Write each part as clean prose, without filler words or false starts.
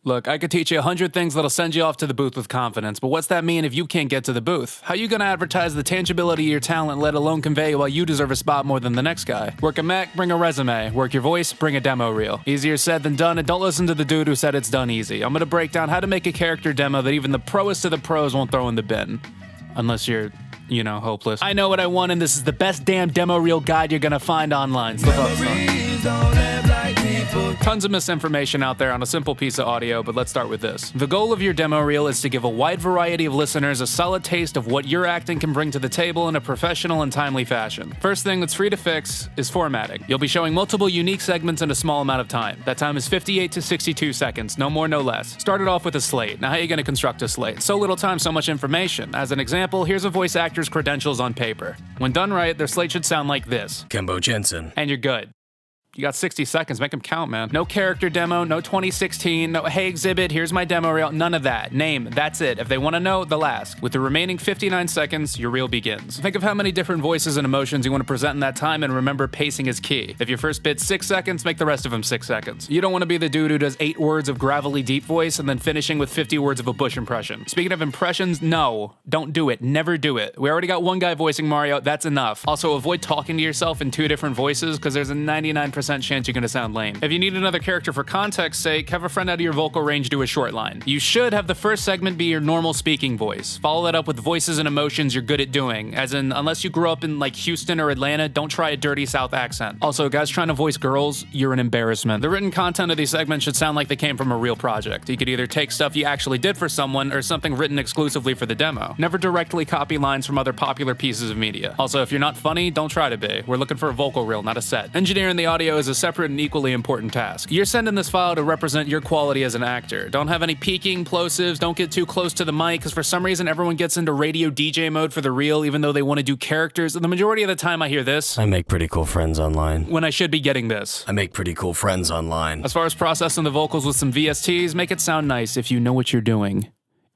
Look, I could teach you 100 things that'll send you off to the booth with confidence, but what's that mean if you can't get to the booth? How you gonna advertise the tangibility of your talent, let alone convey why you deserve a spot more than the next guy? Work a Mac, bring a resume. Work your voice, bring a demo reel. Easier said than done, and don't listen to the dude who said it's done easy. I'm gonna break down how to make a character demo that even the proest of the pros won't throw in the bin. Unless you're, hopeless. I know what I want, and this is the best damn demo reel guide you're gonna find online. Slip up, son. Tons of misinformation out there on a simple piece of audio, but let's start with this. The goal of your demo reel is to give a wide variety of listeners a solid taste of what your acting can bring to the table in a professional and timely fashion. First thing that's free to fix is formatting. You'll be showing multiple unique segments in a small amount of time. That time is 58 to 62 seconds, no more, no less. Start it off with a slate. Now how are you going to construct a slate? So little time, so much information. As an example, here's a voice actor's credentials on paper. When done right, their slate should sound like this. Kembo Jensen. And you're good. You got 60 seconds, make them count, man. No character demo, no 2016, no hey exhibit, here's my demo reel, none of that. Name, that's it. If they want to know, they'll ask. With the remaining 59 seconds, your reel begins. Think of how many different voices and emotions you want to present in that time, and remember pacing is key. If your first bit's 6 seconds, make the rest of them 6 seconds. You don't want to be the dude who does 8 words of gravelly deep voice and then finishing with 50 words of a Bush impression. Speaking of impressions, no, don't do it, never do it. We already got one guy voicing Mario, that's enough. Also, avoid talking to yourself in 2 different voices, because there's a 99% chance you're gonna sound lame. If you need another character for context's sake, have a friend out of your vocal range do a short line. You should have the first segment be your normal speaking voice. Follow that up with voices and emotions you're good at doing, as in, unless you grew up in like Houston or Atlanta, don't try a dirty South accent. Also, guys trying to voice girls, you're an embarrassment. The written content of these segments should sound like they came from a real project. You could either take stuff you actually did for someone or something written exclusively for the demo. Never directly copy lines from other popular pieces of media. Also, if you're not funny, don't try to be. We're looking for a vocal reel, not a set. Engineering the audio is a separate and equally important task. You're sending this file to represent your quality as an actor. Don't have any peaking, plosives, don't get too close to the mic, because for some reason everyone gets into radio DJ mode for the reel even though they want to do characters, and the majority of the time I hear this. I make pretty cool friends online. When I should be getting this. I make pretty cool friends online. As far as processing the vocals with some VSTs, make it sound nice if you know what you're doing.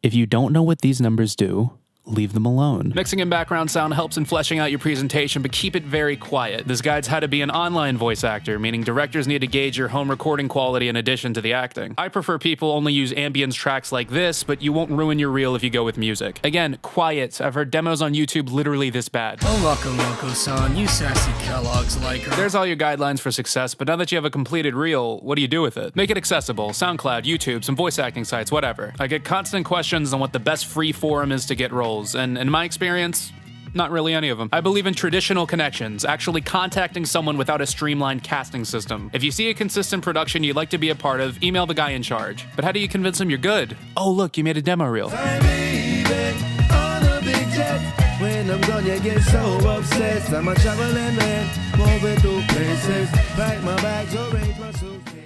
If you don't know what these numbers do, leave them alone. Mixing in background sound helps in fleshing out your presentation, but keep it very quiet. This guides how to be an online voice actor, meaning directors need to gauge your home recording quality in addition to the acting. I prefer people only use ambience tracks like this, but you won't ruin your reel if you go with music. Again, quiet. I've heard demos on YouTube literally this bad. Oh, Loco-San, you sassy Kellogg's liker. There's all your guidelines for success, but now that you have a completed reel, what do you do with it? Make it accessible. SoundCloud, YouTube, some voice acting sites, whatever. I get constant questions on what the best free forum is to get roles. And in my experience, not really any of them. I believe in traditional connections, actually contacting someone without a streamlined casting system. If you see a consistent production you'd like to be a part of, email the guy in charge. But how do you convince him you're good? Oh, look, you made a demo reel. When I'm gone, you get so obsessed. I'm a traveling man, moving to places. Pack my bags, arrange my suitcase.